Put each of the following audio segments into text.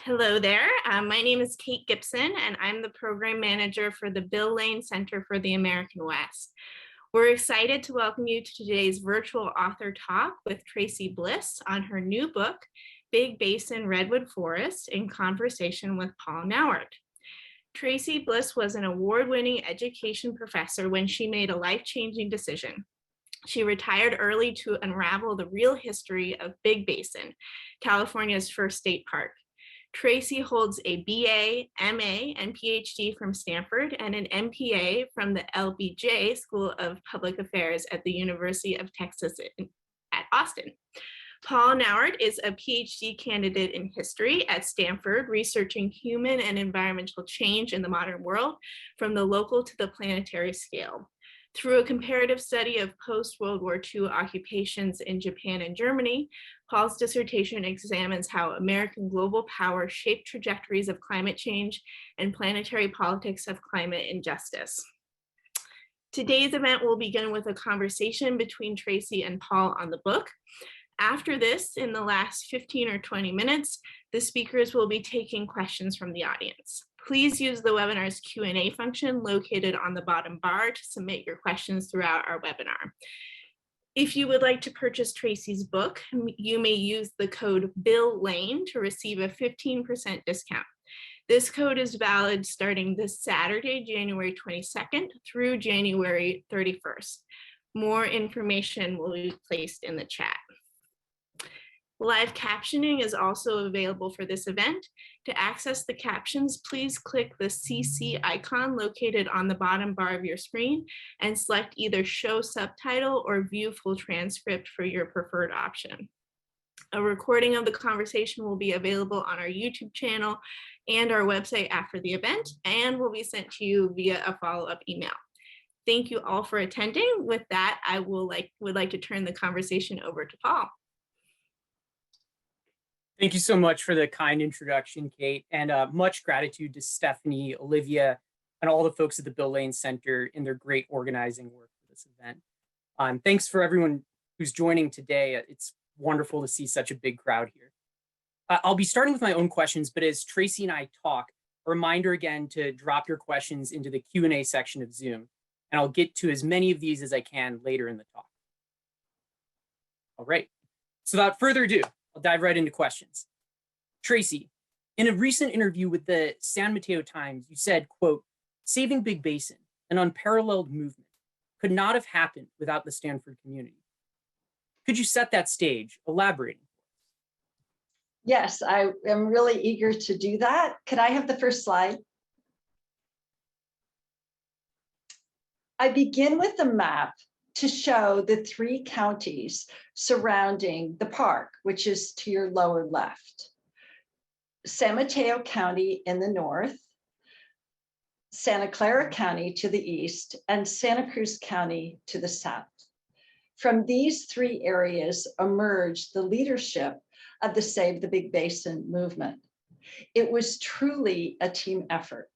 Hello there. My name is Kate Gibson, and I'm the program manager for the Bill Lane Center for the American West. We're excited to welcome you to today's virtual author talk with Traci Bliss on her new book, Big Basin Redwood Forest, in conversation with Paul Nauert. Traci Bliss was an award-winning education professor when she made a life-changing decision. She retired early to unravel the real history of Big Basin, California's first state park. Traci holds a BA, MA, and PhD from Stanford and an MPA from the LBJ School of Public Affairs at the University of Texas at Austin. Paul Nauert is a PhD candidate in history at Stanford, researching human and environmental change in the modern world from the local to the planetary scale. Through a comparative study of post-World War II occupations in Japan and Germany, Paul's dissertation examines how American global power shaped trajectories of climate change and planetary politics of climate injustice. Today's event will begin with a conversation between Traci and Paul on the book. After this, in the last 15 or 20 minutes, the speakers will be taking questions from the audience. Please use the webinar's Q&A function located on the bottom bar to submit your questions throughout our webinar. If you would like to purchase Traci's book, you may use the code BILLLANE to receive a 15% discount. This code is valid starting this Saturday, January 22nd through January 31st. More information will be placed in the chat. Live captioning is also available for this event. To access the captions, please click the CC icon located on the bottom bar of your screen and select either Show Subtitle or View Full Transcript for your preferred option. A recording of the conversation will be available on our YouTube channel and our website after the event, and will be sent to you via a follow-up email. Thank you all for attending. With that, I would like to turn the conversation over to Paul. Thank you so much for the kind introduction, Kate, and much gratitude to Stephanie, Olivia, and all the folks at the Bill Lane Center in their great organizing work for this event. Thanks for everyone who's joining today. It's wonderful to see such a big crowd here. I'll be starting with my own questions, but as Traci and I talk, a reminder again to drop your questions into the Q&A section of Zoom, and I'll get to as many of these as I can later in the talk. All right, so without further ado, I'll dive right into questions. Traci, in a recent interview with the San Mateo Times, you said, quote, "Saving Big Basin, an unparalleled movement, could not have happened without the Stanford community." Could you set that stage, elaborating? Yes, I am really eager to do that. Could I have the first slide? I begin with a map to show the three counties surrounding the park, which is to your lower left. San Mateo County in the north, Santa Clara County to the east, and Santa Cruz County to the south. From these three areas emerged the leadership of the Save the Big Basin movement. It was truly a team effort.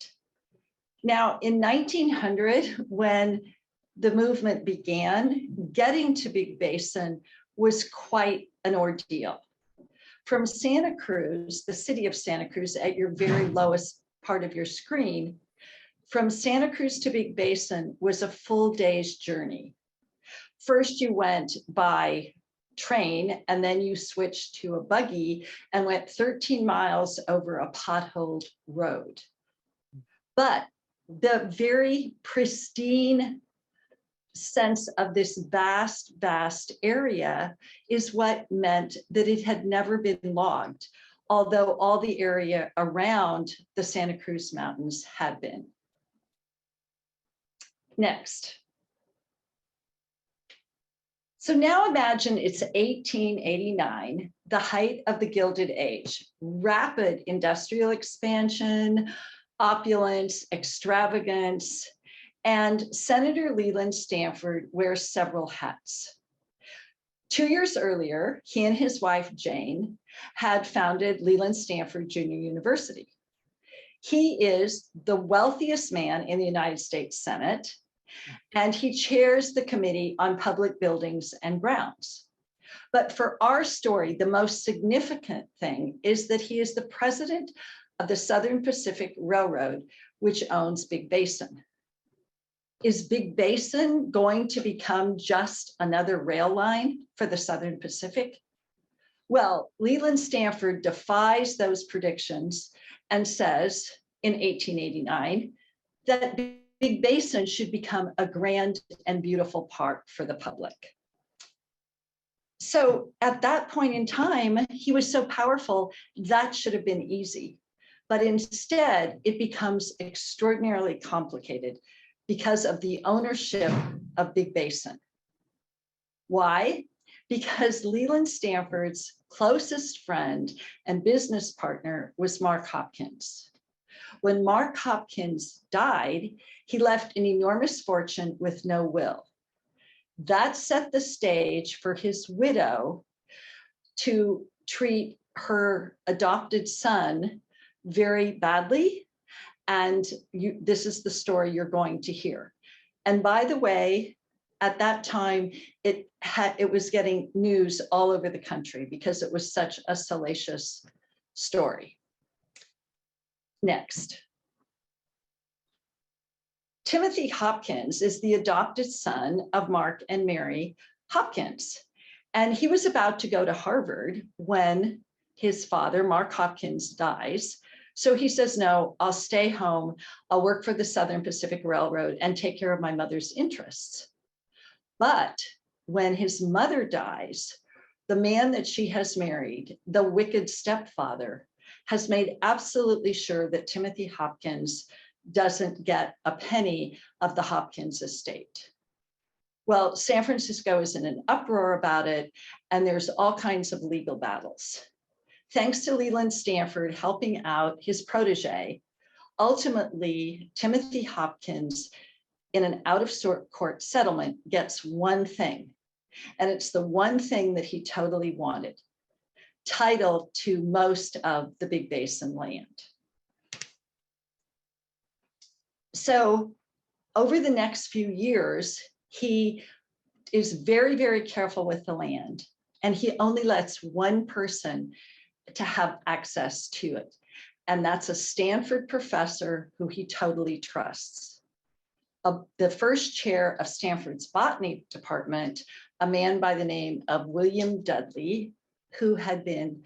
Now, in 1900, when the movement began, getting to Big Basin was quite an ordeal. From Santa Cruz, the city of Santa Cruz, at your very lowest part of your screen, from Santa Cruz to Big Basin was a full day's journey. First, you went by train, and then you switched to a buggy and went 13 miles over a potholed road. But the very pristine sense of this vast, vast area is what meant that it had never been logged, although all the area around the Santa Cruz Mountains had been. Next. So now imagine it's 1889, the height of the Gilded Age, rapid industrial expansion, opulence, extravagance, and Senator Leland Stanley wears several hats. 2 years earlier, he and his wife, Jane, had founded Leland Stanley Junior University. He is the wealthiest man in the United States Senate, and he chairs the Committee on Public Buildings and Grounds. But for our story, the most significant thing is that he is the president of the Southern Pacific Railroad, which owns Big Basin. Is Big Basin going to become just another rail line for the Southern Pacific? Well, Leland Stanford defies those predictions and says in 1889 that Big Basin should become a grand and beautiful park for the public. So at that point in time, he was so powerful, that should have been easy. But instead, it becomes extraordinarily complicated because of the ownership of Big Basin. Why? Because Leland Stanford's closest friend and business partner was Mark Hopkins. When Mark Hopkins died, he left an enormous fortune with no will. That set the stage for his widow to treat her adopted son very badly. And this is the story you're going to hear. And by the way, at that time, it was getting news all over the country because it was such a salacious story. Next. Timothy Hopkins is the adopted son of Mark and Mary Hopkins. And he was about to go to Harvard when his father, Mark Hopkins, dies. So he says, no, I'll stay home. I'll work for the Southern Pacific Railroad and take care of my mother's interests. But when his mother dies, the man that she has married, the wicked stepfather, has made absolutely sure that Timothy Hopkins doesn't get a penny of the Hopkins estate. Well, San Francisco is in an uproar about it, and there's all kinds of legal battles. Thanks to Leland Stanford helping out his protege, ultimately, Timothy Hopkins, in an out-of-court settlement, gets one thing, and it's the one thing that he totally wanted: title to most of the Big Basin land. So over the next few years, he is very, very careful with the land, and he only lets one person to have access to it. And that's a Stanford professor who he totally trusts. The first chair of Stanford's botany department, a man by the name of William Dudley, who had been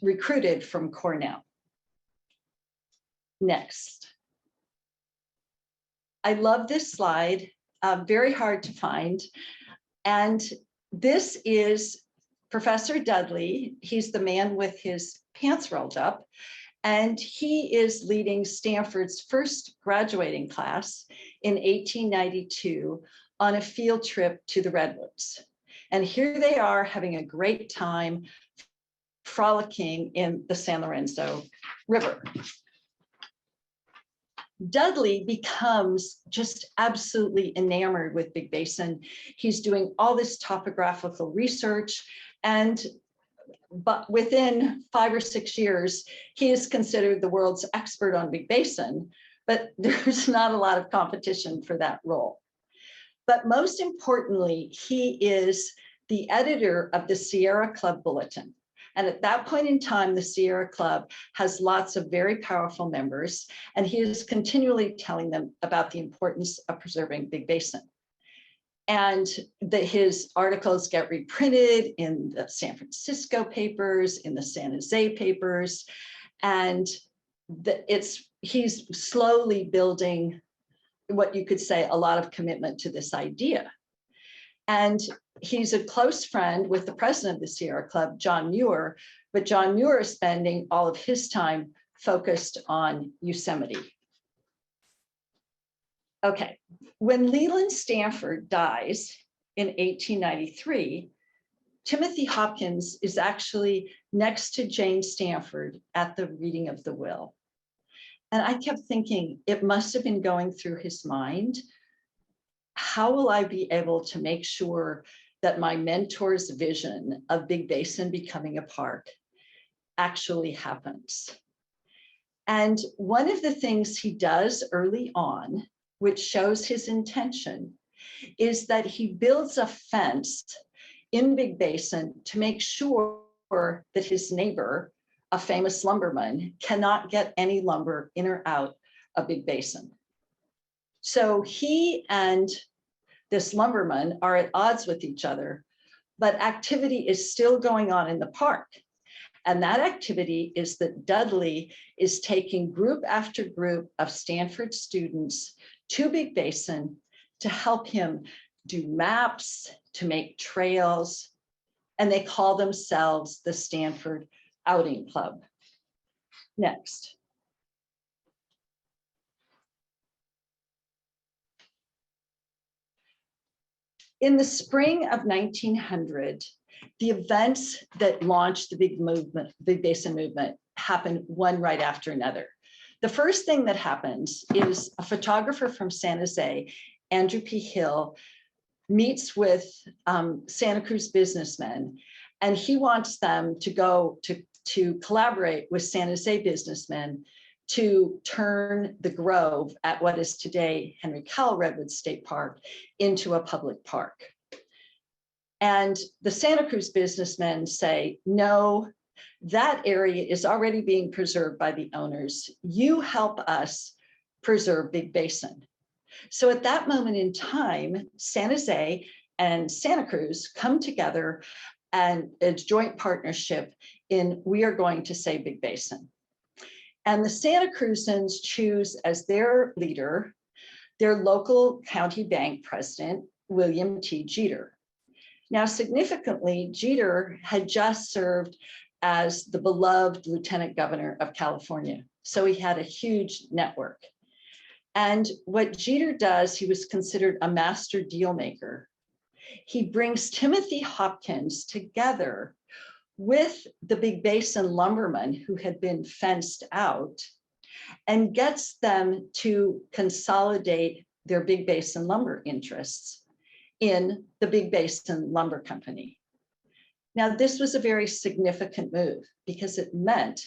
recruited from Cornell. Next. I love this slide, very hard to find. And this is Professor Dudley. He's the man with his pants rolled up, and he is leading Stanford's first graduating class in 1892 on a field trip to the Redwoods. And here they are having a great time frolicking in the San Lorenzo River. Dudley becomes just absolutely enamored with Big Basin. He's doing all this topographical research, but within 5 or 6 years, he is considered the world's expert on Big Basin, but there's not a lot of competition for that role. But most importantly, he is the editor of the Sierra Club Bulletin. And at that point in time, the Sierra Club has lots of very powerful members, and he is continually telling them about the importance of preserving Big Basin. And his articles get reprinted in the San Francisco papers, in the San Jose papers, and he's slowly building what you could say a lot of commitment to this idea. And he's a close friend with the president of the Sierra Club, John Muir, but John Muir is spending all of his time focused on Yosemite. Okay, when Leland Stanford dies in 1893, Timothy Hopkins is actually next to Jane Stanford at the reading of the will. And I kept thinking, it must have been going through his mind, how will I be able to make sure that my mentor's vision of Big Basin becoming a park actually happens? And one of the things he does early on, which shows his intention, is that he builds a fence in Big Basin to make sure that his neighbor, a famous lumberman, cannot get any lumber in or out of Big Basin. So he and this lumberman are at odds with each other, but activity is still going on in the park. And that activity is that Dudley is taking group after group of Stanford students to Big Basin to help him do maps, to make trails, and they call themselves the Stanford Outing Club. Next. In the spring of 1900, the events that launched the Big Basin movement happened one right after another. The first thing that happens is a photographer from San Jose, Andrew P. Hill, meets with Santa Cruz businessmen, and he wants them to go to collaborate with San Jose businessmen to turn the Grove at what is today Henry Cowell Redwood State Park into a public park. And the Santa Cruz businessmen say, no, that area is already being preserved by the owners. You help us preserve Big Basin. So at that moment in time, San Jose and Santa Cruz come together and a joint partnership in we are going to save Big Basin. And the Santa Cruzans choose as their leader, their local county bank president, William T. Jeter. Now, significantly, Jeter had just served as the beloved Lieutenant Governor of California. So he had a huge network. And what Jeter does, he was considered a master deal maker. He brings Timothy Hopkins together with the Big Basin lumbermen who had been fenced out and gets them to consolidate their Big Basin lumber interests in the Big Basin Lumber Company. Now, this was a very significant move because it meant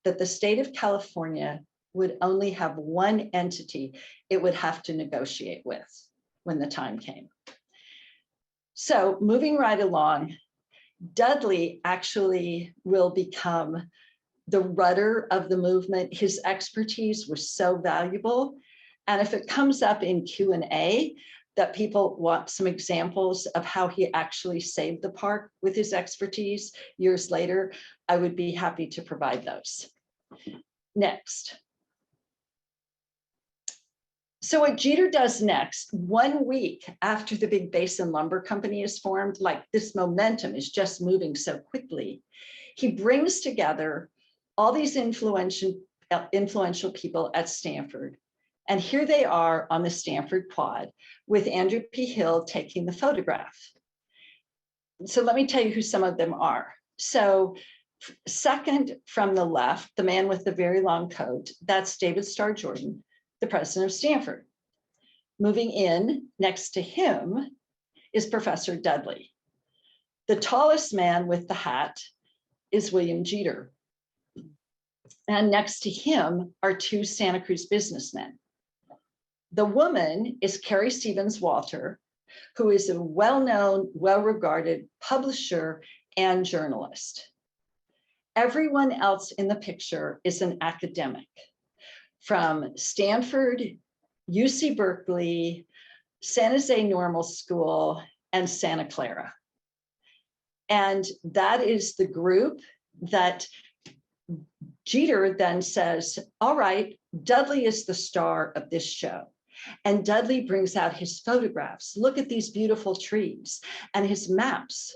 that the state of California would only have one entity it would have to negotiate with when the time came. So moving right along, Dudley actually will become the rudder of the movement. His expertise was so valuable. And if it comes up in Q&A that people want some examples of how he actually saved the park with his expertise years later, I would be happy to provide those. Next. So what Jeter does next, 1 week after the Big Basin Lumber Company is formed, like this momentum is just moving so quickly, he brings together all these influential people at Stanford. And here they are on the Stanford quad with Andrew P. Hill taking the photograph. So let me tell you who some of them are. So second from the left, the man with the very long coat, that's David Starr Jordan, the president of Stanford. Moving in next to him is Professor Dudley. The tallest man with the hat is William Jeter. And next to him are two Santa Cruz businessmen. The woman is Carrie Stevens Walter, who is a well-known, well-regarded publisher and journalist. Everyone else in the picture is an academic from Stanford, UC Berkeley, San Jose Normal School, and Santa Clara. And that is the group that Jeter then says, all right, Dudley is the star of this show. And Dudley brings out his photographs. Look at these beautiful trees and his maps.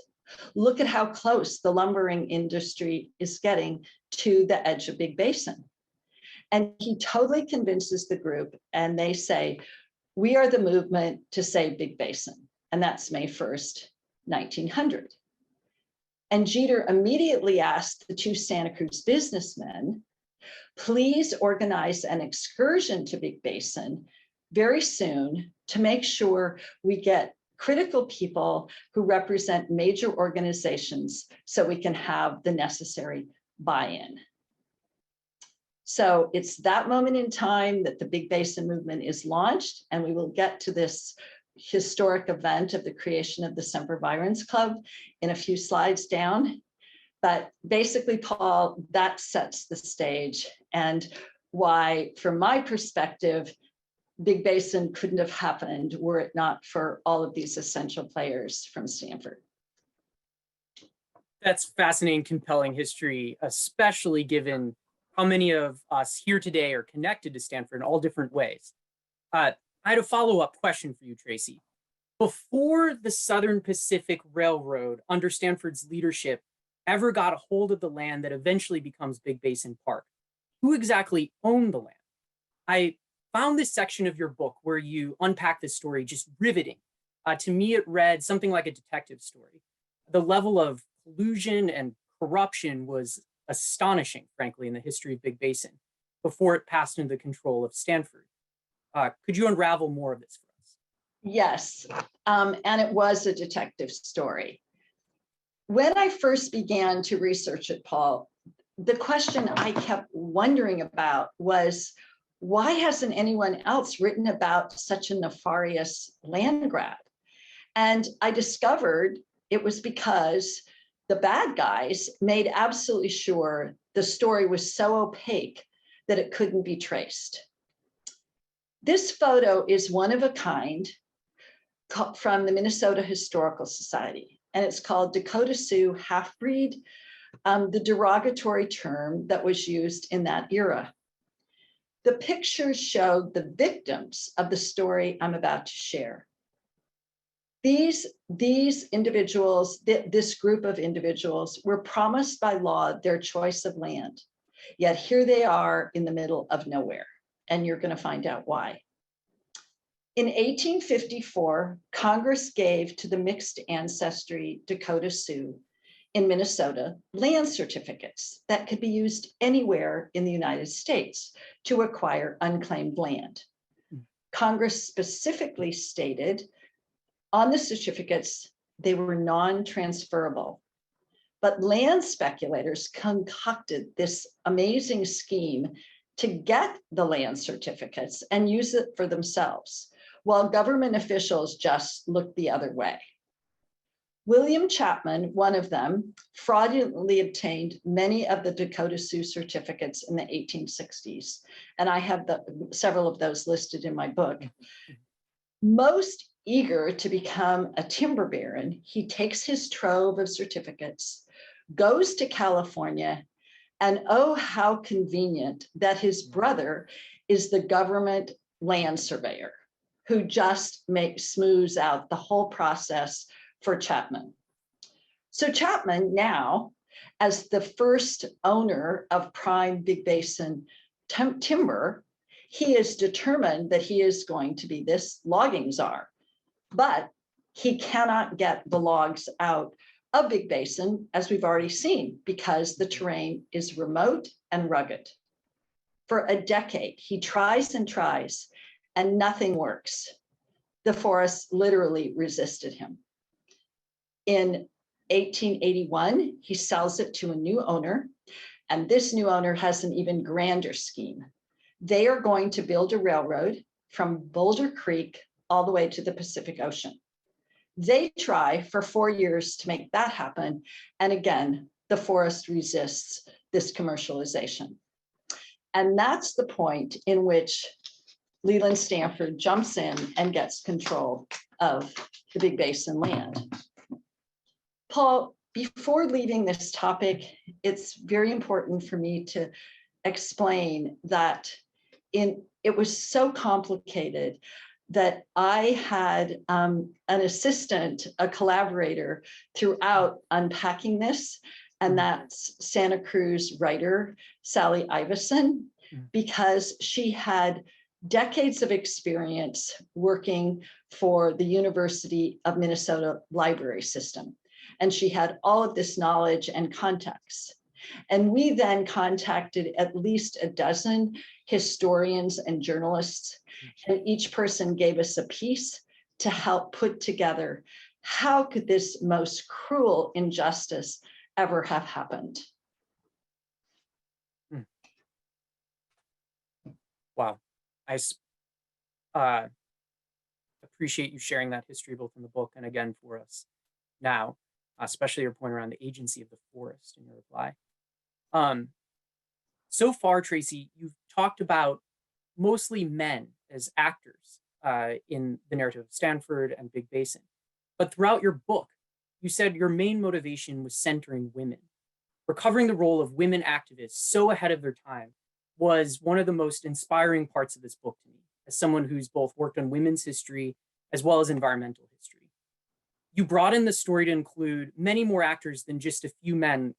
Look at how close the lumbering industry is getting to the edge of Big Basin. And he totally convinces the group and they say, we are the movement to save Big Basin. And that's May 1st, 1900. And Jeter immediately asked the two Santa Cruz businessmen, please organize an excursion to Big Basin very soon to make sure we get critical people who represent major organizations so we can have the necessary buy-in. So it's that moment in time that the Big Basin movement is launched, and we will get to this historic event of the creation of the Sempervirens Club in a few slides down. But basically, Paul, that sets the stage and why, from my perspective, Big Basin couldn't have happened were it not for all of these essential players from Stanford. That's fascinating, compelling history, especially given how many of us here today are connected to Stanford in all different ways. I had a follow-up question for you, Traci. Before the Southern Pacific Railroad, under Stanford's leadership, ever got a hold of the land that eventually becomes Big Basin Park, who exactly owned the land? I found this section of your book where you unpack this story just riveting. To me, it read something like a detective story. The level of collusion and corruption was astonishing, frankly, in the history of Big Basin before it passed into the control of Stanford. Could you unravel more of this for us? Yes, and it was a detective story. When I first began to research it, Paul, the question I kept wondering about was, why hasn't anyone else written about such a nefarious land grab? And I discovered it was because the bad guys made absolutely sure the story was so opaque that it couldn't be traced. This photo is one of a kind from the Minnesota Historical Society, and it's called Dakota Sioux half-breed, the derogatory term that was used in that era. The pictures showed the victims of the story I'm about to share. These individuals, this group of individuals, were promised by law their choice of land. Yet here they are in the middle of nowhere, and you're going to find out why. In 1854, Congress gave to the mixed ancestry Dakota Sioux in Minnesota land certificates that could be used anywhere in the United States to acquire unclaimed land. Congress specifically stated on the certificates, they were non-transferable. But land speculators concocted this amazing scheme to get the land certificates and use it for themselves, while government officials just looked the other way. William Chapman, one of them, fraudulently obtained many of the Dakota Sioux certificates in the 1860s, and I have several of those listed in my book. Most eager to become a timber baron, he takes his trove of certificates, goes to California, and oh, how convenient that his brother is the government land surveyor who just smooths out the whole process for Chapman. So Chapman now, as the first owner of prime Big Basin timber, he is determined that he is going to be this logging czar, but he cannot get the logs out of Big Basin, as we've already seen, because the terrain is remote and rugged. For a decade, he tries and tries, and nothing works. The forest literally resisted him. In 1881, he sells it to a new owner, and this new owner has an even grander scheme. They are going to build a railroad from Boulder Creek all the way to the Pacific Ocean. They try for 4 years to make that happen, and again, the forest resists this commercialization. And that's the point in which Leland Stanley jumps in and gets control of the Big Basin land. Paul, before leaving this topic, it's very important for me to explain that it was so complicated that I had an assistant, a collaborator throughout unpacking this, and that's Santa Cruz writer, Sally Iveson, because she had decades of experience working for the University of Minnesota library system. And she had all of this knowledge and context. And we then contacted at least a dozen historians and journalists, and each person gave us a piece to help put together how could this most cruel injustice ever have happened. Wow. I appreciate you sharing that history both in the book and again for us now, especially your point around the agency of the forest in your reply. So far, Traci, you've talked about mostly men as actors in the narrative of Stanford and Big Basin. But throughout your book, you said your main motivation was centering women. Recovering the role of women activists so ahead of their time was one of the most inspiring parts of this book to me, as someone who's both worked on women's history as well as environmental history. You brought in the story to include many more actors than just a few men,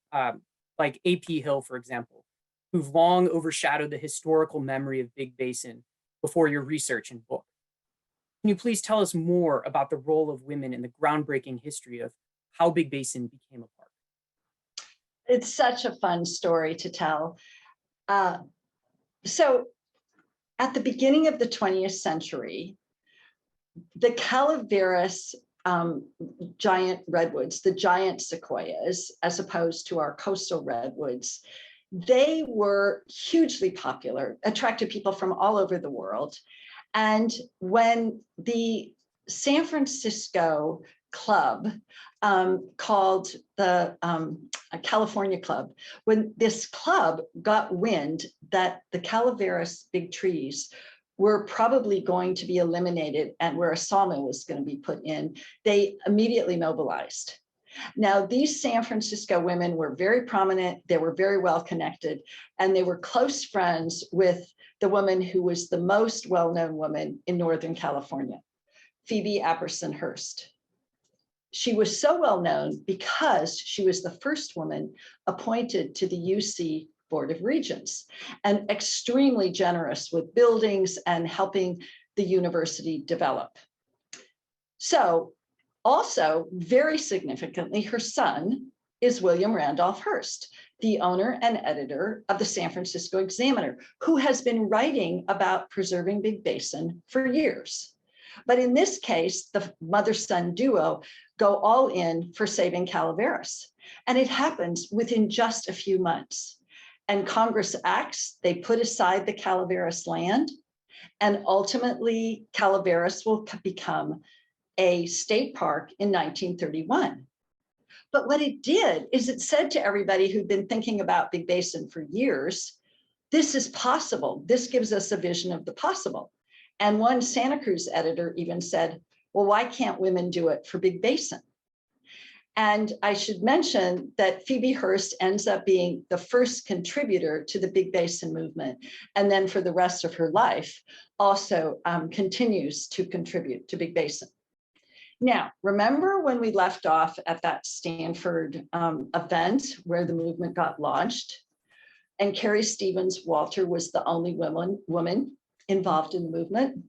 like A.P. Hill, for example, who've long overshadowed the historical memory of Big Basin before your research and book. Can you please tell us more about the role of women in the groundbreaking history of how Big Basin became a park? It's such a fun story to tell. So at the beginning of the 20th century, the Calaveras giant redwoods, the giant sequoias, as opposed to our coastal redwoods, they were hugely popular, attracted people from all over the world. And when the San Francisco club called the California Club, when this club got wind that the Calaveras big trees were probably going to be eliminated and where a sawmill was going to be put in, they immediately mobilized. Now, these San Francisco women were very prominent, they were very well connected, and they were close friends with the woman who was the most well-known woman in Northern California, Phoebe Apperson Hearst. She was so well known because she was the first woman appointed to the UC Board of Regents and extremely generous with buildings and helping the university develop. So also very significantly, her son is William Randolph Hearst, the owner and editor of the San Francisco Examiner, who has been writing about preserving Big Basin for years. But in this case, the mother-son duo go all in for saving Calaveras. And it happens within just a few months. And Congress acts, they put aside the Calaveras land, and ultimately Calaveras will become a state park in 1931. But what it did is it said to everybody who'd been thinking about Big Basin for years, this is possible. This gives us a vision of the possible. And one Santa Cruz editor even said, well, why can't women do it for Big Basin? And I should mention that Phoebe Hearst ends up being the first contributor to the Big Basin movement. And then for the rest of her life, also continues to contribute to Big Basin. Now, remember when we left off at that Stanford event where the movement got launched and Carrie Stevens Walter was the only woman involved in the movement?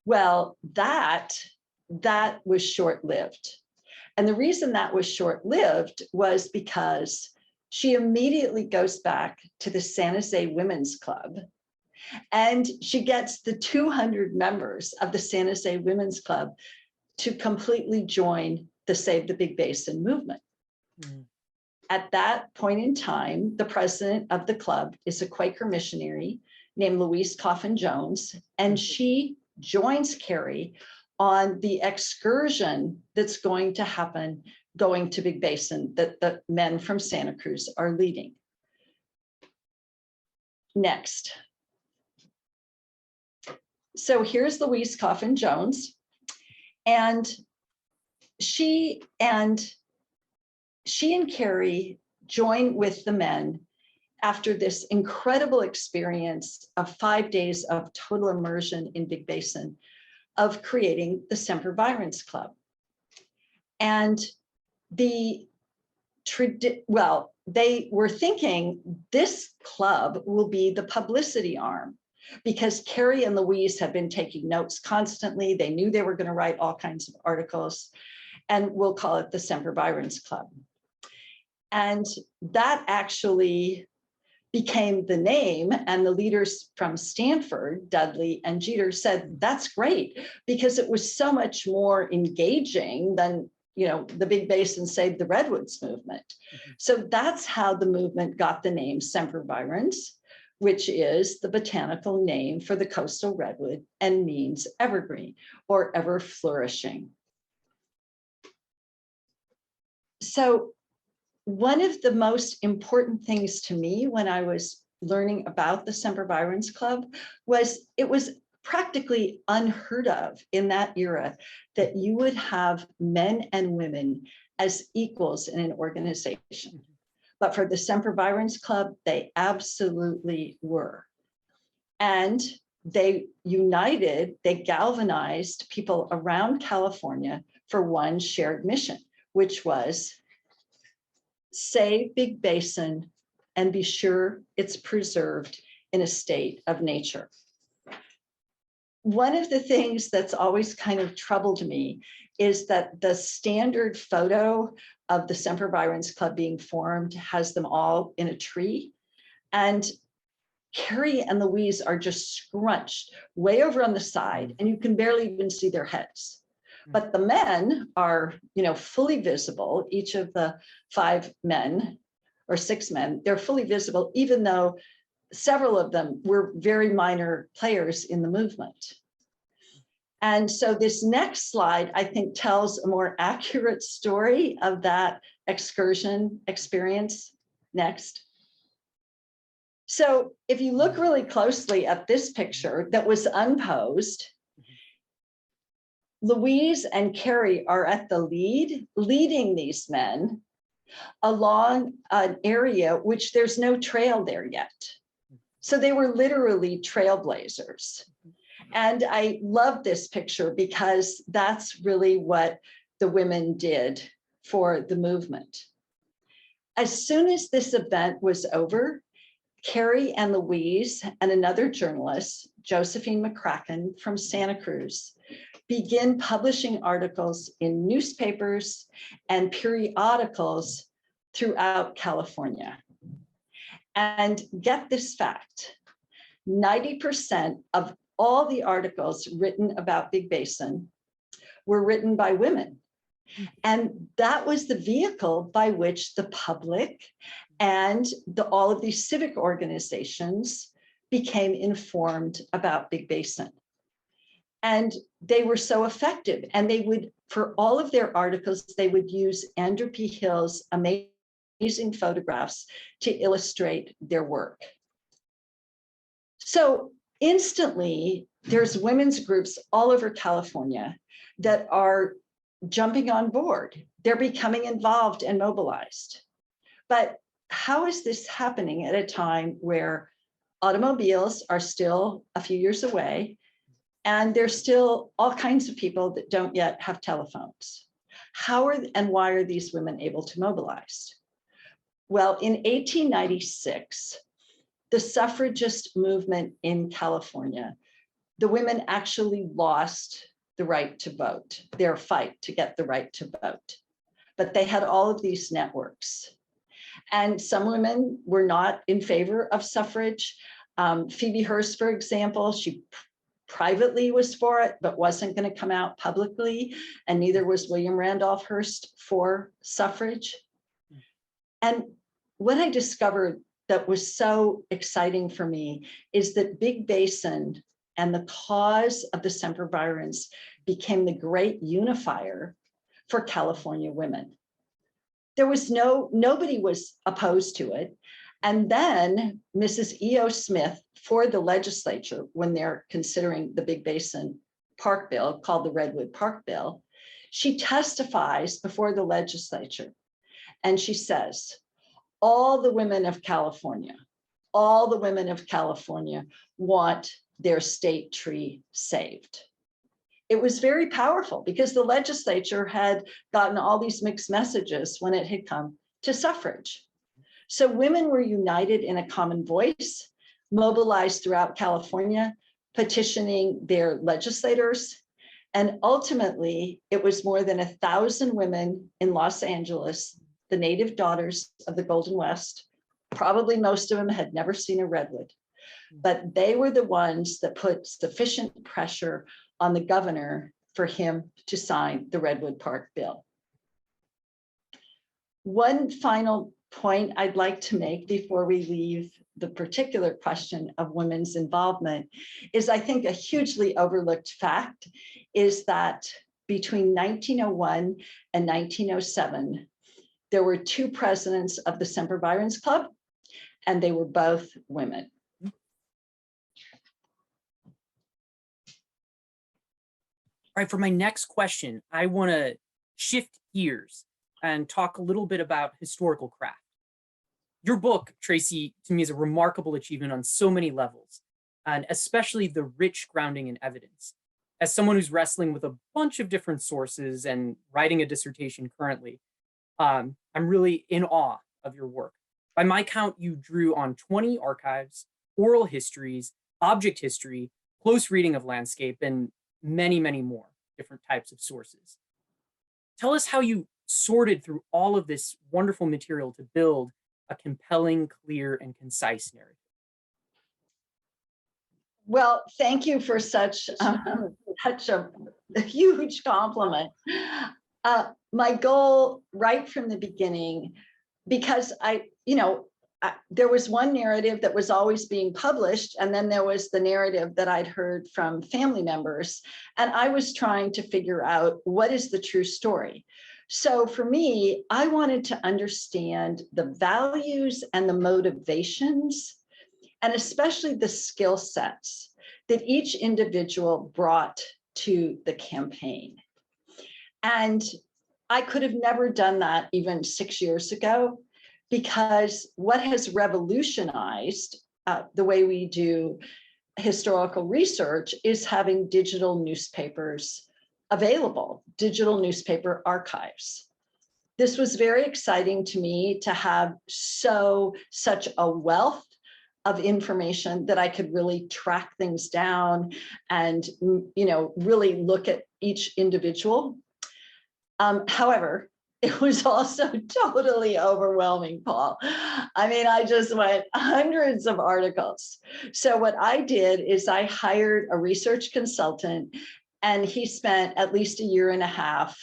Well, that was short-lived. And the reason that was short-lived was because she immediately goes back to the San Jose Women's Club and she gets the 200 members of the San Jose Women's Club to completely join the Save the Big Basin movement. Mm. At that point in time, the president of the club is a Quaker missionary named Louise Coffin Jones, and she joins Carrie on the excursion that's going to happen going to Big Basin that the men from Santa Cruz are leading. Next. So here's Louise Coffin Jones. And she and Carrie join with the men after this incredible experience of 5 days of total immersion in Big Basin of creating the Sempervirens Club. And they were thinking this club will be the publicity arm, because Carrie and Louise had been taking notes constantly. They knew they were going to write all kinds of articles, and we'll call it the Sempervirens Club. And that actually became the name, and the leaders from Stanford, Dudley and Jeter, said, that's great, because it was so much more engaging than the Big Basin Save the Redwoods movement. Mm-hmm. So that's how the movement got the name Sempervirens, which is the botanical name for the coastal redwood and means evergreen or ever flourishing. So one of the most important things to me when I was learning about the Sempervirens Club was it was practically unheard of in that era that you would have men and women as equals in an organization. But for the Sempervirens Club, they absolutely were. And they united, they galvanized people around California for one shared mission, which was save Big Basin and be sure it's preserved in a state of nature. One of the things that's always kind of troubled me is that the standard photo of the Sempervirens Club being formed has them all in a tree. And Carrie and Louise are just scrunched way over on the side, and you can barely even see their heads. But the men are, fully visible. Each of the 5 men or 6 men, they're fully visible, even though several of them were very minor players in the movement. And so this next slide, I think, tells a more accurate story of that excursion experience. Next. So if you look really closely at this picture that was unposed, Louise and Carrie are at the leading these men along an area which there's no trail there yet. So they were literally trailblazers. And I love this picture because that's really what the women did for the movement. As soon as this event was over, Carrie and Louise and another journalist, Josephine McCracken from Santa Cruz, begin publishing articles in newspapers and periodicals throughout California. And get this fact, 90% of all the articles written about Big Basin were written by women. And that was the vehicle by which the public and all of these civic organizations became informed about Big Basin. And they were so effective. And they would, for all of their articles, they would use Andrew P. Hill's amazing photographs to illustrate their work. So instantly, there's women's groups all over California that are jumping on board. They're becoming involved and mobilized. But how is this happening at a time where automobiles are still a few years away and there's still all kinds of people that don't yet have telephones? How are and why are these women able to mobilize? Well, in 1896, the suffragist movement in California, the women actually lost the right to vote, their fight to get the right to vote. But they had all of these networks. And some women were not in favor of suffrage. Phoebe Hearst, for example, she privately was for it, but wasn't going to come out publicly. And neither was William Randolph Hearst for suffrage. And what I discovered that was so exciting for me is that Big Basin and the cause of the Sempervirens became the great unifier for California women. There was nobody was opposed to it. And then Mrs. E.O. Smith, for the legislature, when they're considering the Big Basin Park Bill, called the Redwood Park Bill, she testifies before the legislature. And she says, all the women of California want their state tree saved. It was very powerful because the legislature had gotten all these mixed messages when it had come to suffrage. So women were united in a common voice, mobilized throughout California, petitioning their legislators. And ultimately, it was more than 1,000 women in Los Angeles, the native daughters of the Golden West. Probably most of them had never seen a redwood, but they were the ones that put sufficient pressure on the governor for him to sign the Redwood Park Bill. One final point I'd like to make before we leave the particular question of women's involvement is, I think, a hugely overlooked fact is that between 1901 and 1907, there were 2 presidents of the Sempervirens Club, and they were both women. All right, for my next question, I want to shift gears and talk a little bit about historical craft. Your book, Traci, to me is a remarkable achievement on so many levels, and especially the rich grounding in evidence. As someone who's wrestling with a bunch of different sources and writing a dissertation currently, I'm really in awe of your work. By my count, you drew on 20 archives, oral histories, object history, close reading of landscape, and many, many more different types of sources. Tell us how you sorted through all of this wonderful material to build a compelling, clear, and concise narrative. Well, thank you for such a huge compliment. My goal right from the beginning, because there was one narrative that was always being published, and then there was the narrative that I'd heard from family members, and I was trying to figure out what is the true story. So for me, I wanted to understand the values and the motivations, and especially the skill sets that each individual brought to the campaign. And I could have never done that even 6 years ago, because what has revolutionized the way we do historical research is having digital newspapers available, digital newspaper archives. This was very exciting to me to have such a wealth of information that I could really track things down and really look at each individual. However, it was also totally overwhelming, Paul. I mean, I just went hundreds of articles. So what I did is I hired a research consultant, and he spent at least 1.5 years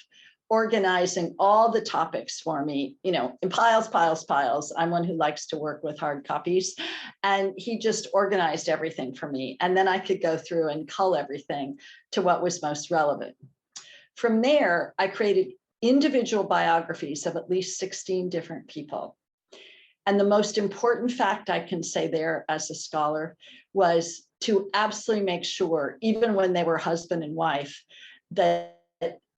organizing all the topics for me, in piles, piles, piles. I'm one who likes to work with hard copies. And he just organized everything for me. And then I could go through and cull everything to what was most relevant. From there, I created individual biographies of at least 16 different people. And the most important fact I can say there as a scholar was to absolutely make sure, even when they were husband and wife, that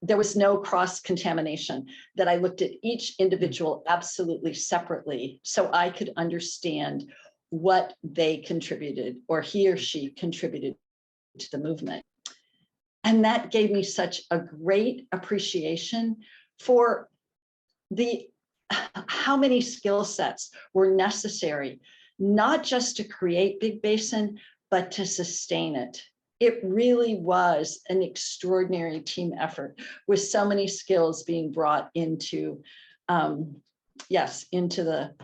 there was no cross-contamination, that I looked at each individual absolutely separately so I could understand what they contributed, or he or she contributed to the movement. And that gave me such a great appreciation for how many skill sets were necessary, not just to create Big Basin, but to sustain it. It really was an extraordinary team effort with so many skills being brought into, into the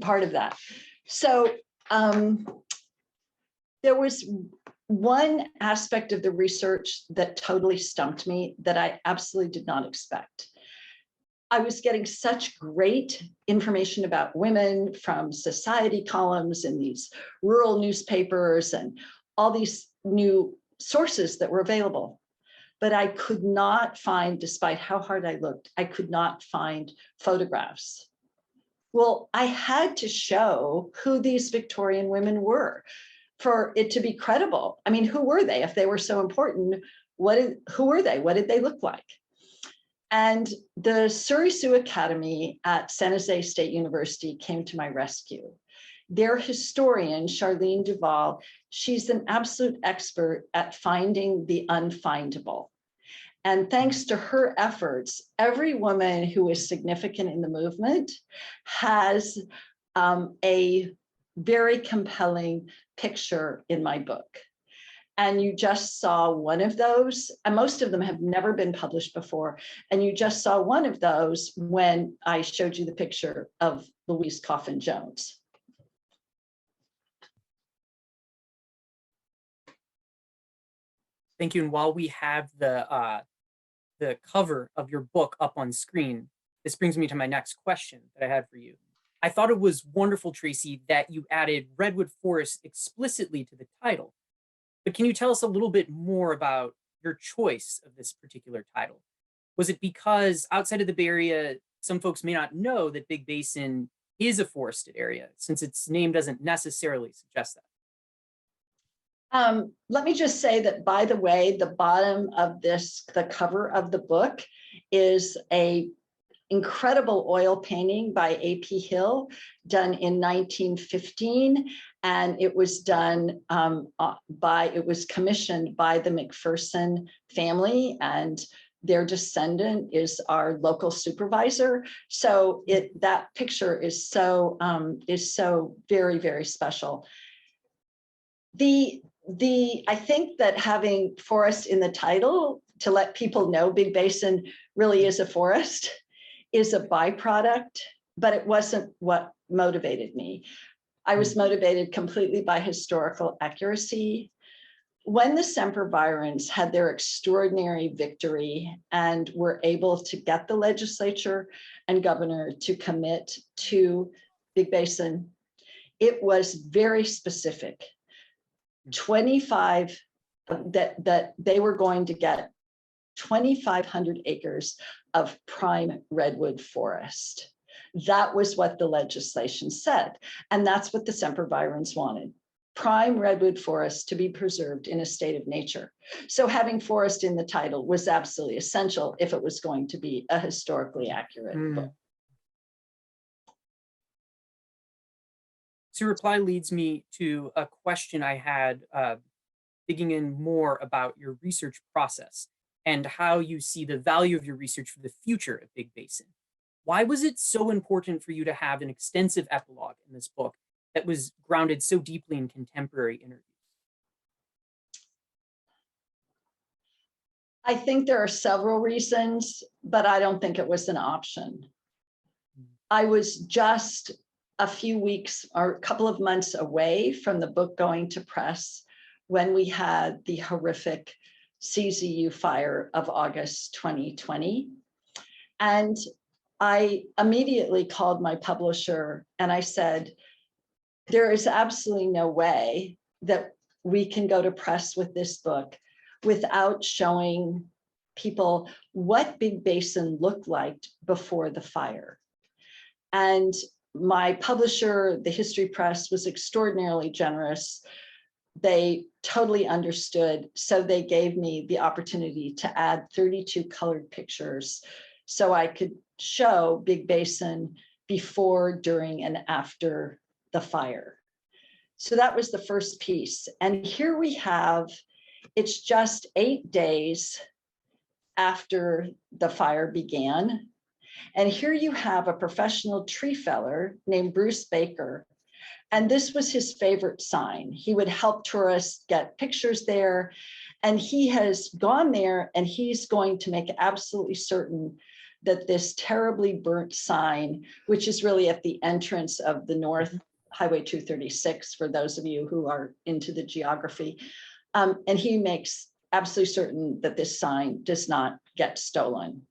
part of that. So there was one aspect of the research that totally stumped me that I absolutely did not expect. I was getting such great information about women from society columns in these rural newspapers and all these new sources that were available. But I could not find, despite how hard I looked, I could not find photographs. Well, I had to show who these Victorian women were for it to be credible. I mean, who were they? If they were so important, who were they? What did they look like? And the Surrey Sioux Academy at San Jose State University came to my rescue. Their historian, Charlene Duvall, she's an absolute expert at finding the unfindable. And thanks to her efforts, every woman who is significant in the movement has a very compelling picture in my book. And you just saw one of those, and most of them have never been published before. And you just saw one of those when I showed you the picture of Louise Coffin Jones. Thank you. And while we have the cover of your book up on screen, this brings me to my next question that I had for you. I thought it was wonderful, Traci, that you added Redwood Forest explicitly to the title. But can you tell us a little bit more about your choice of this particular title? Was it because outside of the Bay Area, some folks may not know that Big Basin is a forested area, since its name doesn't necessarily suggest that? Let me just say that, by the way, the bottom of this, the cover of the book, is a incredible oil painting by A.P. Hill, done in 1915, and it was done it was commissioned by the McPherson family, and their descendant is our local supervisor. So that picture is so very, very special. I think that having forest in the title to let people know Big Basin really is a forest is a byproduct, but it wasn't what motivated me. I was motivated completely by historical accuracy. When the Sempervirens had their extraordinary victory and were able to get the legislature and governor to commit to Big Basin, it was very specific. 25 that they were going to get 2,500 acres of prime redwood forest. That was what the legislation said. And that's what the Sempervirens wanted. Prime redwood forest to be preserved in a state of nature. So having forest in the title was absolutely essential if it was going to be a historically accurate book. So your reply leads me to a question I had digging in more about your research process and how you see the value of your research for the future of Big Basin. Why was it so important for you to have an extensive epilogue in this book that was grounded so deeply in contemporary interviews? I think there are several reasons, but I don't think it was an option. I was just a few weeks or a couple of months away from the book going to press when we had the horrific CZU fire of August 2020. And I immediately called my publisher and I said, there is absolutely no way that we can go to press with this book without showing people what Big Basin looked like before the fire. And my publisher, the History Press, was extraordinarily generous. They totally understood. So they gave me the opportunity to add 32 colored pictures so I could show Big Basin before, during, and after the fire. So that was the first piece. And here we have, it's just 8 days after the fire began. And here you have a professional tree feller named Bruce Baker. And this was his favorite sign. He would help tourists get pictures there. And he has gone there and he's going to make absolutely certain that this terribly burnt sign, which is really at the entrance of the North Highway 236, for those of you who are into the geography, and he makes absolutely certain that this sign does not get stolen.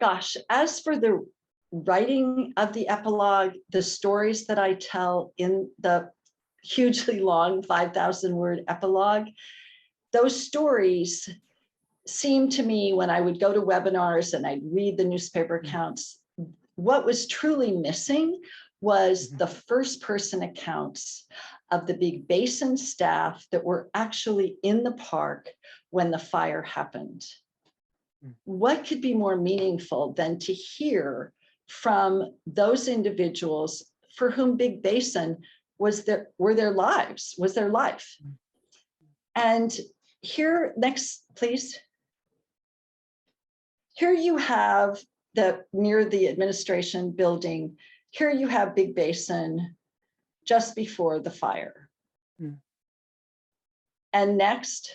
Gosh, as for the writing of the epilogue, the stories that I tell in the hugely long 5,000-word epilogue, those stories seemed to me, when I would go to webinars and I'd read the newspaper accounts, what was truly missing was the first-person accounts of the Big Basin staff that were actually in the park when the fire happened. What could be more meaningful than to hear from those individuals for whom Big Basin was their life? And here, next, please. Here you have near the administration building, here you have Big Basin just before the fire. And next,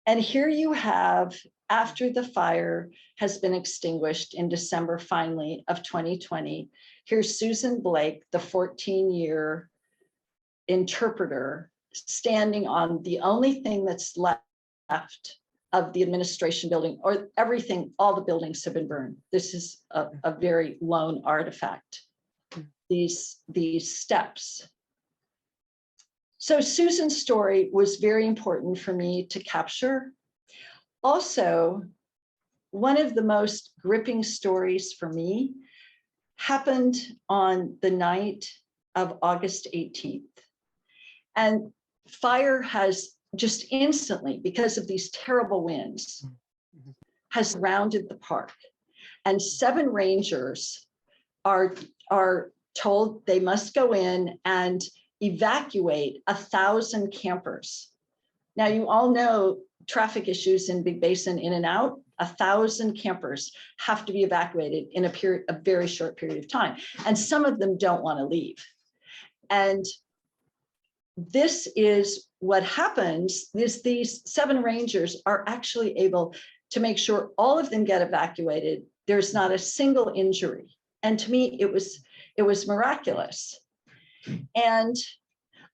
and here you have, after the fire has been extinguished in December, finally, of 2020, here's Susan Blake, the 14-year interpreter, standing on the only thing that's left of the administration building, or everything, all the buildings have been burned. This is a very lone artifact, these steps. So Susan's story was very important for me to capture. Also, one of the most gripping stories for me happened on the night of August 18th. And fire has just instantly, because of these terrible winds, has surrounded the park. And 7 rangers are told they must go in and evacuate 1,000 campers. Now, you all know traffic issues in Big Basin, in and out. 1,000 campers have to be evacuated in a very short period of time. And some of them don't want to leave. And this is what happens, is these 7 rangers are actually able to make sure all of them get evacuated. There's not a single injury. And to me, it was miraculous. And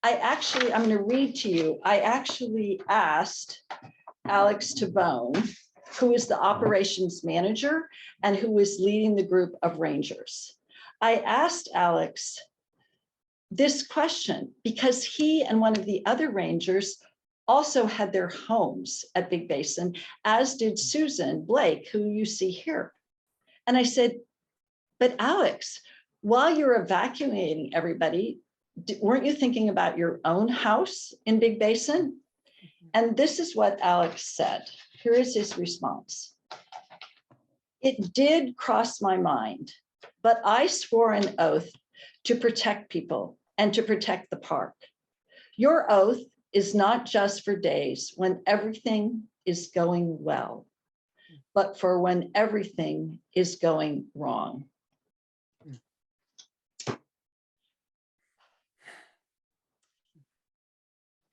I'm going to read to you, I actually asked Alex Tabone, who is the operations manager and who was leading the group of rangers. I asked Alex this question because he and one of the other rangers also had their homes at Big Basin, as did Susan Blake, who you see here. And I said, but Alex, while you're evacuating everybody, weren't you thinking about your own house in Big Basin? And this is what Alex said. Here is his response. It did cross my mind, but I swore an oath to protect people and to protect the park. Your oath is not just for days when everything is going well, but for when everything is going wrong.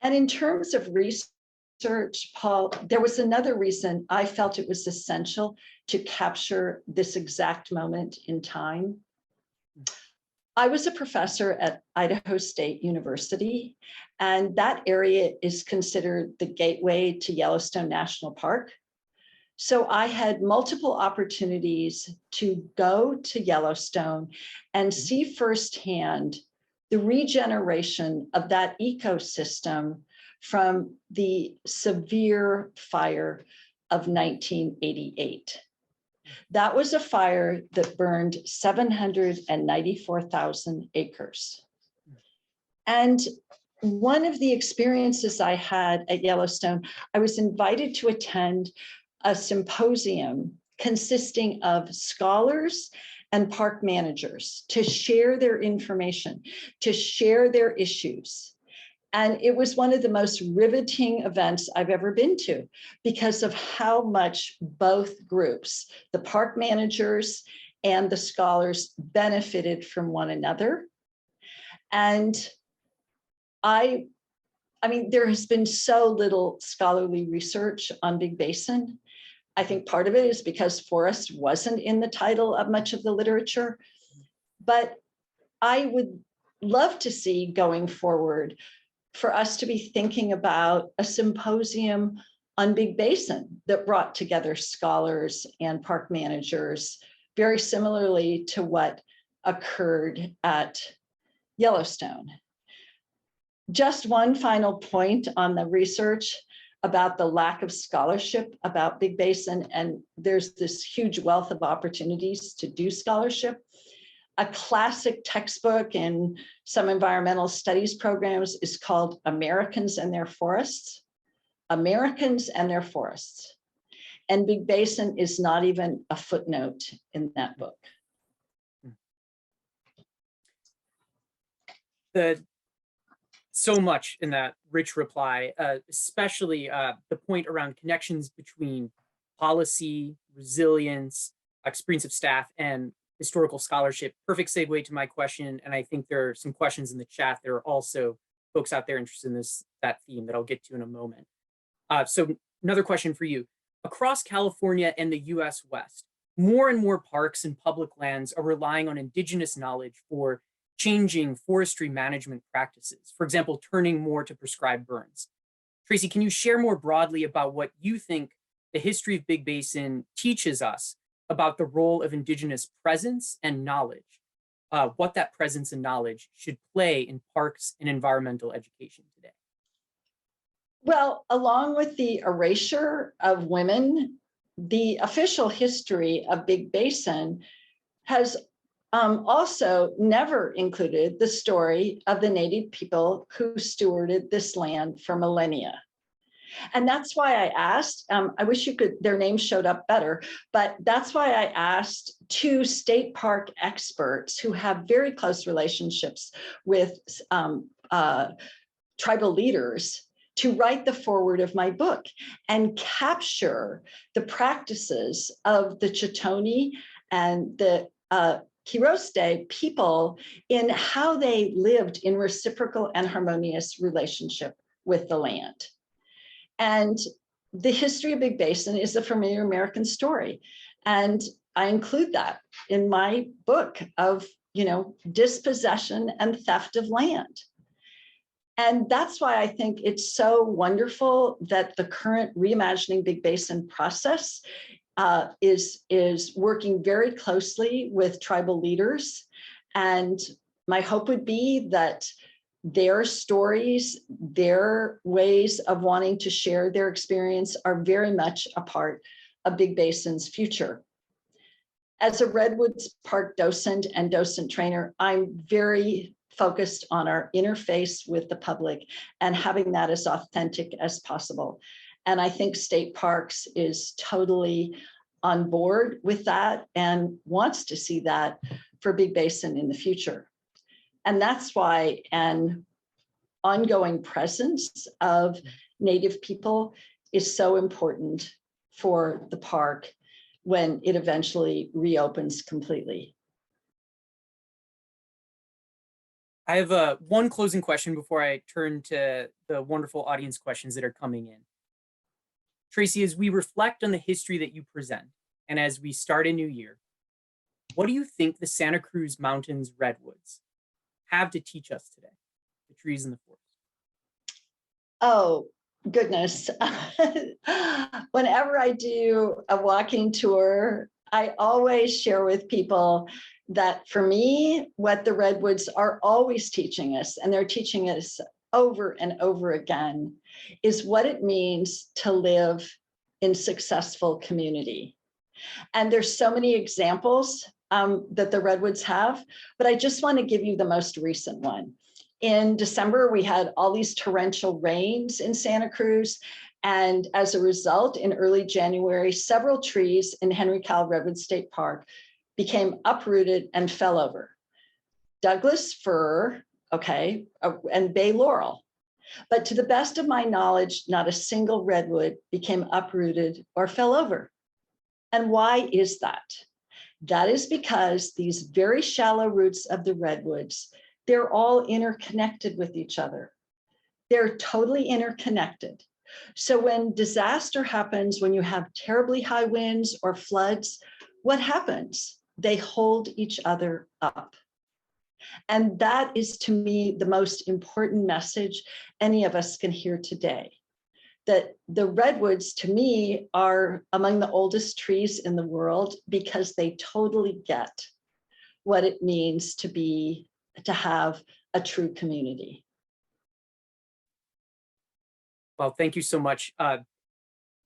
And in terms of research, Paul, there was another reason I felt it was essential to capture this exact moment in time. I was a professor at Idaho State University, and that area is considered the gateway to Yellowstone National Park. So I had multiple opportunities to go to Yellowstone and see firsthand the regeneration of that ecosystem from the severe fire of 1988. That was a fire that burned 794,000 acres. And one of the experiences I had at Yellowstone, I was invited to attend a symposium consisting of scholars and park managers to share their information, to share their issues. And it was one of the most riveting events I've ever been to because of how much both groups, the park managers and the scholars, benefited from one another. And I mean, there has been so little scholarly research on Big Basin. I think part of it is because forest wasn't in the title of much of the literature, but I would love to see going forward for us to be thinking about a symposium on Big Basin that brought together scholars and park managers, very similarly to what occurred at Yellowstone. Just one final point on the research about the lack of scholarship about Big Basin, and there's this huge wealth of opportunities to do scholarship. A classic textbook in some environmental studies programs is called Americans and Their Forests. Americans and Their Forests. And Big Basin is not even a footnote in that book. So much in that rich reply, especially the point around connections between policy, resilience, experience of staff, and historical scholarship. Perfect segue to my question, and I think there are some questions in the chat. There are also folks out there interested in that theme that I'll get to in a moment. So another question for you. Across California and the US West, more and more parks and public lands are relying on indigenous knowledge for changing forestry management practices, for example, turning more to prescribed burns. Traci, can you share more broadly about what you think the history of Big Basin teaches us about the role of Indigenous presence and knowledge, what that presence and knowledge should play in parks and environmental education today? Well, along with the erasure of women, the official history of Big Basin has also never included the story of the Native people who stewarded this land for millennia. And that's why I asked, I wish their names showed up better, but that's why I asked two state park experts who have very close relationships with tribal leaders to write the foreword of my book and capture the practices of the Chitoni and the Kiroste people in how they lived in reciprocal and harmonious relationship with the land. And the history of Big Basin is a familiar American story. And I include that in my book of, dispossession and theft of land. And that's why I think it's so wonderful that the current Reimagining Big Basin process is working very closely with tribal leaders. And my hope would be that their stories, their ways of wanting to share their experience are very much a part of Big Basin's future. As a Redwoods Park docent and docent trainer, I'm very focused on our interface with the public and having that as authentic as possible. And I think State Parks is totally on board with that and wants to see that for Big Basin in the future. And that's why an ongoing presence of Native people is so important for the park when it eventually reopens completely. I have one closing question before I turn to the wonderful audience questions that are coming in. Traci, as we reflect on the history that you present, and as we start a new year, what do you think the Santa Cruz Mountains redwoods have to teach us today, the trees in the forest? Oh, goodness. Whenever I do a walking tour, I always share with people that for me, what the redwoods are always teaching us, and they're teaching us over and over again, is what it means to live in successful community. And there's so many examples that the redwoods have, but I just want to give you the most recent one. In December, we had all these torrential rains in Santa Cruz. And as a result, in early January, several trees in Henry Cowell Redwood State Park became uprooted and fell over. Douglas fir, okay, and bay laurel. But to the best of my knowledge, not a single redwood became uprooted or fell over. And why is that? That is because these very shallow roots of the redwoods, they're all interconnected with each other. They're totally interconnected. So when disaster happens, when you have terribly high winds or floods, what happens? They hold each other up. And that is, to me, the most important message any of us can hear today. That the redwoods, to me, are among the oldest trees in the world because they totally get what it means to have a true community. Well, thank you so much.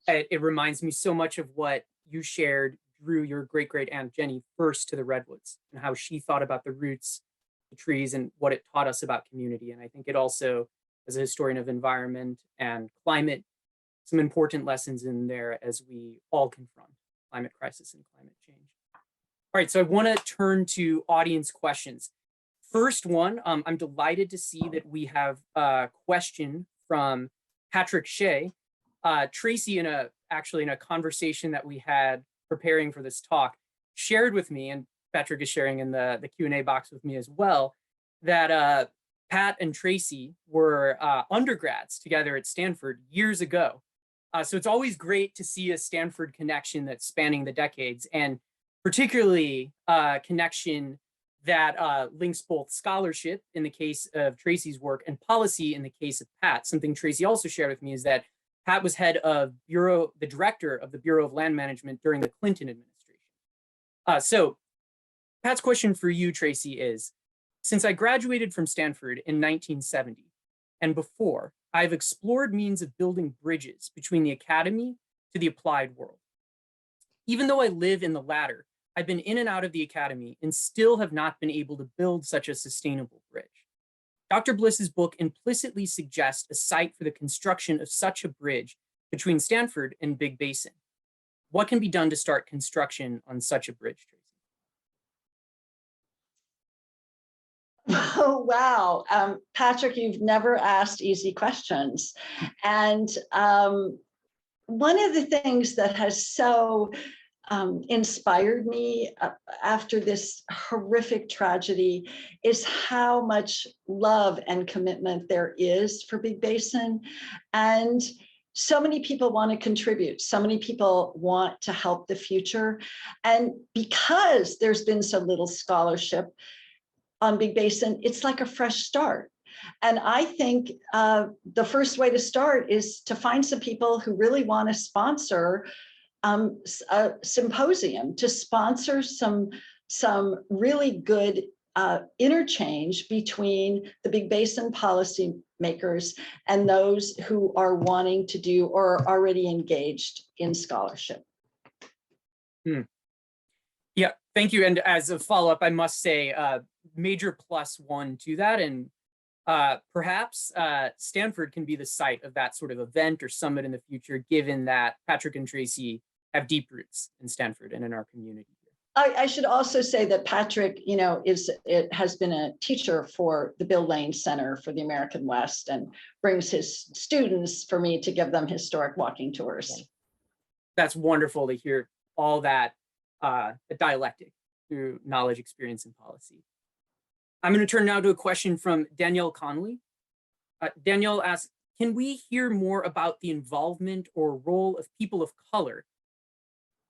It reminds me so much of what you shared, drew your great-great-aunt Jenny first to the redwoods and how she thought about the roots, the trees, and what it taught us about community. And I think it also, as a historian of environment and climate, some important lessons in there as we all confront climate crisis and climate change. All right, so I want to turn to audience questions. First one, I'm delighted to see that we have a question from Patrick Shea. Traci, actually in a conversation that we had preparing for this talk, shared with me, and Patrick is sharing in the Q&A box with me as well, that Pat and Traci were undergrads together at Stanford years ago. So it's always great to see a Stanford connection that's spanning the decades, and particularly a connection that links both scholarship in the case of Traci's work and policy in the case of Pat. Something Traci also shared with me is that Pat was the director of the Bureau of Land Management during the Clinton administration. So Pat's question for you, Traci, is, since I graduated from Stanford in 1970 and before, I've explored means of building bridges between the academy to the applied world. Even though I live in the latter, I've been in and out of the academy and still have not been able to build such a sustainable bridge. Dr. Bliss's book implicitly suggests a site for the construction of such a bridge between Stanford and Big Basin. What can be done to start construction on such a bridge, Traci? Oh, wow. Patrick, you've never asked easy questions. And one of the things that has so inspired me after this horrific tragedy is how much love and commitment there is for Big Basin. And so many people want to contribute. So many people want to help the future. And because there's been so little scholarship on Big Basin, it's like a fresh start. And I think the first way to start is to find some people who really want to sponsor a symposium, to sponsor some really good interchange between the Big Basin policy makers and those who are wanting to do or are already engaged in scholarship. Yeah, thank you. And as a follow-up, I must say, major +1 to that. And perhaps Stanford can be the site of that sort of event or summit in the future, given that Patrick and Traci have deep roots in Stanford and in our community. I should also say that Patrick, has been a teacher for the Bill Lane Center for the American West and brings his students for me to give them historic walking tours. That's wonderful to hear all that dialectic through knowledge, experience, and policy. I'm going to turn now to a question from Danielle Conley. Danielle asks, can we hear more about the involvement or role of people of color?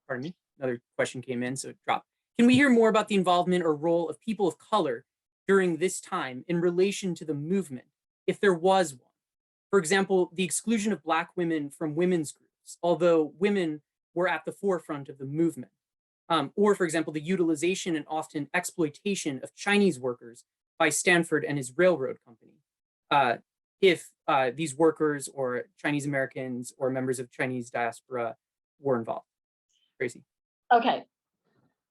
Pardon me, another question came in, so it dropped. Can we hear more about the involvement or role of people of color during this time in relation to the movement, if there was one? For example, the exclusion of Black women from women's groups, although women were at the forefront of the movement. Or, for example, the utilization and often exploitation of Chinese workers by Stanford and his railroad company. If these workers or Chinese Americans or members of Chinese diaspora were involved. Traci. Okay.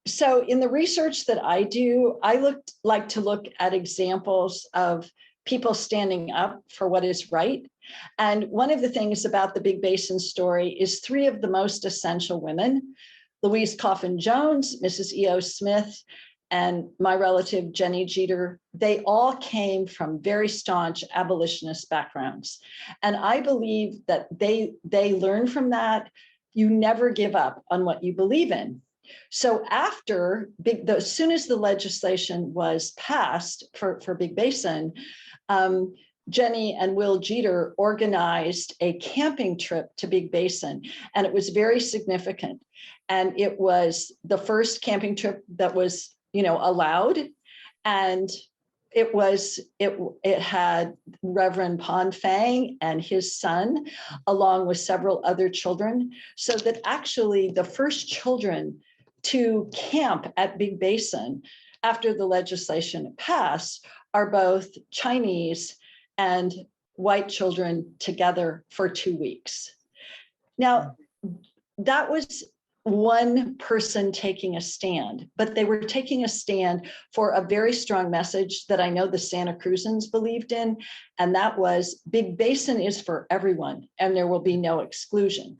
So in the research that I do, I like to look at examples of people standing up for what is right. And one of the things about the Big Basin story is 3 of the most essential women, Louise Coffin Jones, Mrs. E.O. Smith, and my relative Jenny Jeter, they all came from very staunch abolitionist backgrounds. And I believe that they learn from that. You never give up on what you believe in. So after as soon as the legislation was passed for Big Basin, Jenny and Will Jeter organized a camping trip to Big Basin, and it was very significant. And it was the first camping trip that was, allowed. And it had Reverend Pon Fang and his son, along with several other children, so that actually the first children to camp at Big Basin after the legislation passed are both Chinese and white children together for 2 weeks. Now, that was one person taking a stand, but they were taking a stand for a very strong message that I know the Santa Cruzans believed in, and that was Big Basin is for everyone, and there will be no exclusion.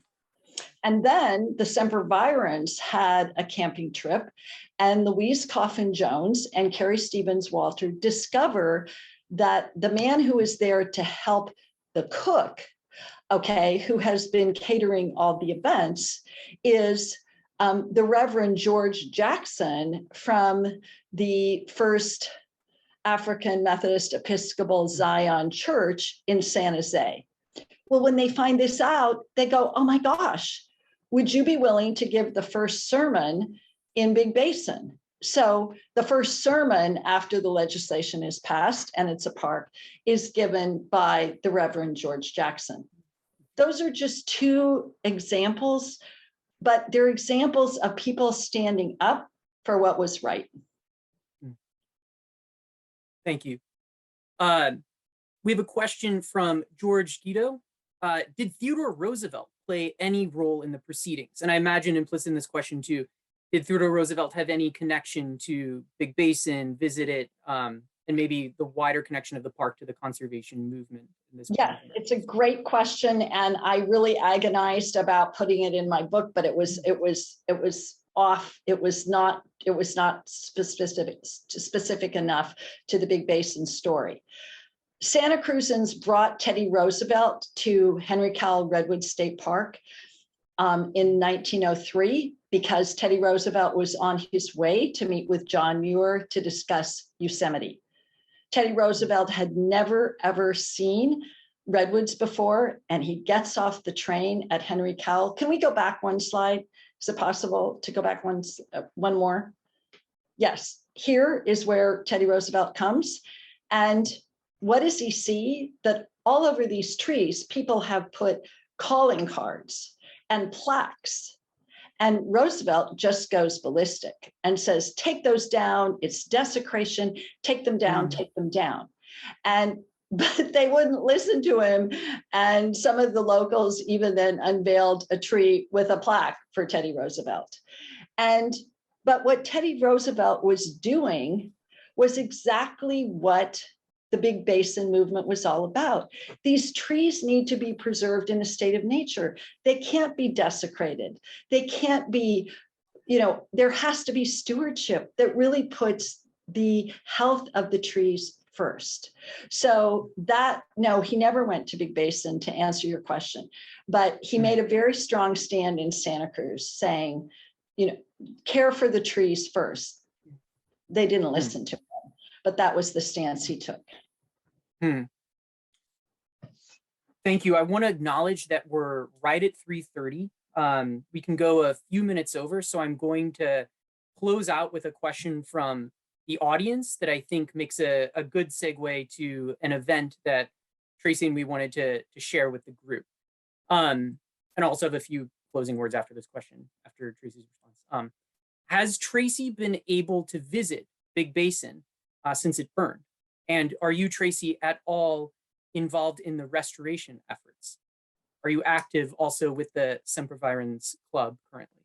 And then the Sempervirens had a camping trip, and Louise Coffin Jones and Carrie Stevens Walter discover that the man who is there to help the cook, who has been catering all the events, is the Reverend George Jackson from the First African Methodist Episcopal Zion Church in San Jose. Well, when they find this out, they go, oh my gosh, would you be willing to give the first sermon in Big Basin? So the first sermon after the legislation is passed and it's a park is given by the Reverend George Jackson. those are just two examples, but they're examples of people standing up for what was right. Thank you. We have a question from George Guido. Did Theodore Roosevelt play any role in the proceedings? And I imagine implicit in this question too, did Theodore Roosevelt have any connection to Big Basin, visit it, and maybe the wider connection of the park to the conservation movement? In this Yeah, it's a great question, and I really agonized about putting it in my book, but it was off. It was not specific enough to the Big Basin story. Santa Cruzans brought Teddy Roosevelt to Henry Cowell Redwood State Park in 1903 because Teddy Roosevelt was on his way to meet with John Muir to discuss Yosemite. Teddy Roosevelt had never, ever seen redwoods before, and he gets off the train at Henry Cowell. Can we go back one slide? Is it possible to go back one more? Yes, here is where Teddy Roosevelt comes. And what does he see? That all over these trees, people have put calling cards and plaques. And Roosevelt just goes ballistic and says, take those down. It's desecration. Take them down, take them down. But they wouldn't listen to him. And some of the locals even then unveiled a tree with a plaque for Teddy Roosevelt. But what Teddy Roosevelt was doing was exactly what the Big Basin movement was all about. These trees need to be preserved in a state of nature. They can't be desecrated. They can't be, there has to be stewardship that really puts the health of the trees first. So no, he never went to Big Basin, to answer your question, but he made a very strong stand in Santa Cruz saying, care for the trees first. They didn't listen to him, but that was the stance he took. Thank you. I want to acknowledge that we're right at 3:30. We can go a few minutes over, so I'm going to close out with a question from the audience that I think makes a good segue to an event that Traci and we wanted to share with the group. And also have a few closing words after this question, after Traci's response. Has Traci been able to visit Big Basin since it burned? And are you, Traci, at all involved in the restoration efforts? Are you active also with the Sempervirens Club currently?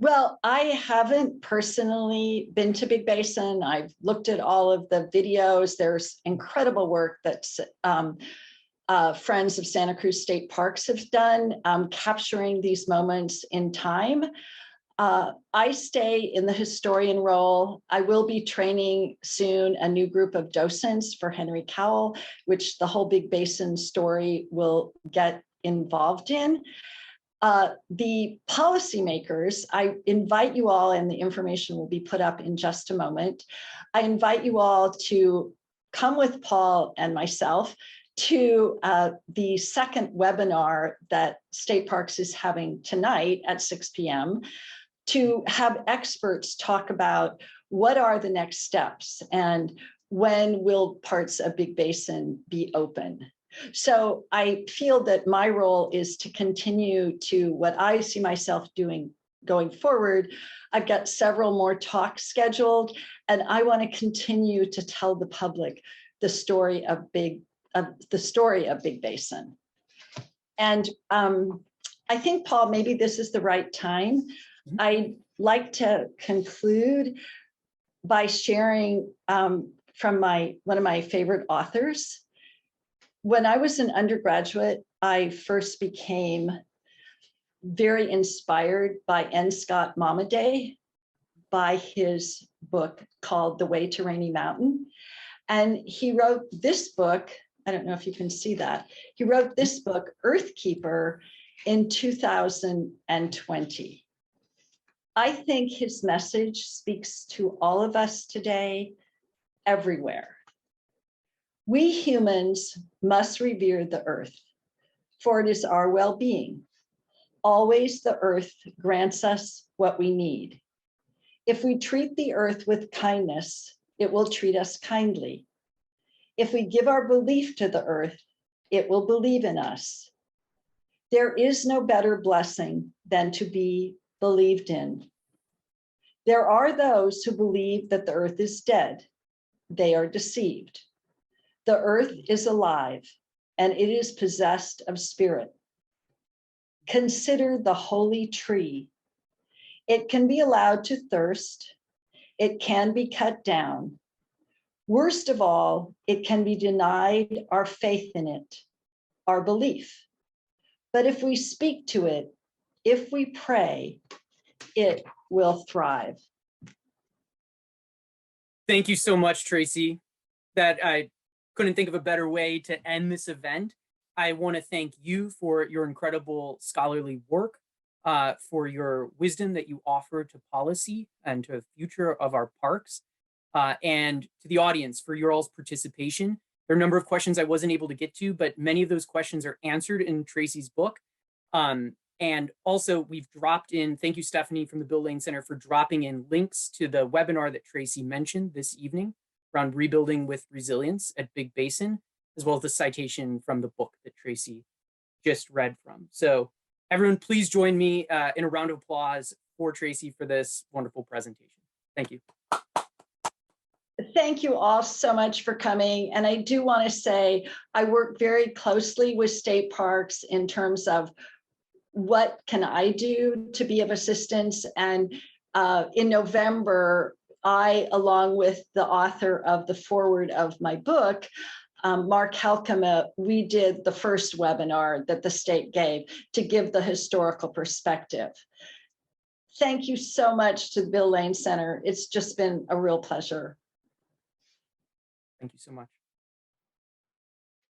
Well, I haven't personally been to Big Basin. I've looked at all of the videos. There's incredible work that Friends of Santa Cruz State Parks have done, capturing these moments in time. I stay in the historian role. I will be training soon a new group of docents for Henry Cowell, which the whole Big Basin story will get involved in. The policymakers, I invite you all, and the information will be put up in just a moment. I invite you all to come with Paul and myself to the second webinar that State Parks is having tonight at 6 p.m. to have experts talk about what are the next steps and when will parts of Big Basin be open. So I feel that my role is to continue to what I see myself doing going forward. I've got several more talks scheduled, and I want to continue to tell the public the story of Big Basin. And I think, Paul, maybe this is the right time. I'd like to conclude by sharing from one of my favorite authors. When I was an undergraduate, I first became very inspired by N. Scott Momaday, by his book called The Way to Rainy Mountain. And he wrote this book, I don't know if you can see that. He wrote this book, Earthkeeper, in 2020. I think his message speaks to all of us today, everywhere. We humans must revere the earth, for it is our well-being. Always the earth grants us what we need. If we treat the earth with kindness, it will treat us kindly. If we give our belief to the earth, it will believe in us. There is no better blessing than to be believed in. There are those who believe that the earth is dead. They are deceived. The earth is alive, and it is possessed of spirit. Consider the holy tree. It can be allowed to thirst. It can be cut down. Worst of all, it can be denied our faith in it, our belief. But if we speak to it, if we pray, it will thrive. Thank you so much, Traci. That I couldn't think of a better way to end this event. I want to thank you for your incredible scholarly work, for your wisdom that you offer to policy and to the future of our parks, and to the audience for your all's participation. There are a number of questions I wasn't able to get to, but many of those questions are answered in Traci's book. And also we've dropped in, thank you, Stephanie from the Bill Lane Center, for dropping in links to the webinar that Traci mentioned this evening around rebuilding with resilience at Big Basin, as well as the citation from the book that Traci just read from. So everyone, please join me in a round of applause for Traci for this wonderful presentation. Thank you. Thank you all so much for coming. And I do want to say, I work very closely with state parks in terms of what can I do to be of assistance. And in November, I, along with the author of the foreword of my book, Mark Helkema, we did the first webinar that the state gave to give the historical perspective. Thank you so much to the Bill Lane Center. It's just been a real pleasure. Thank you so much.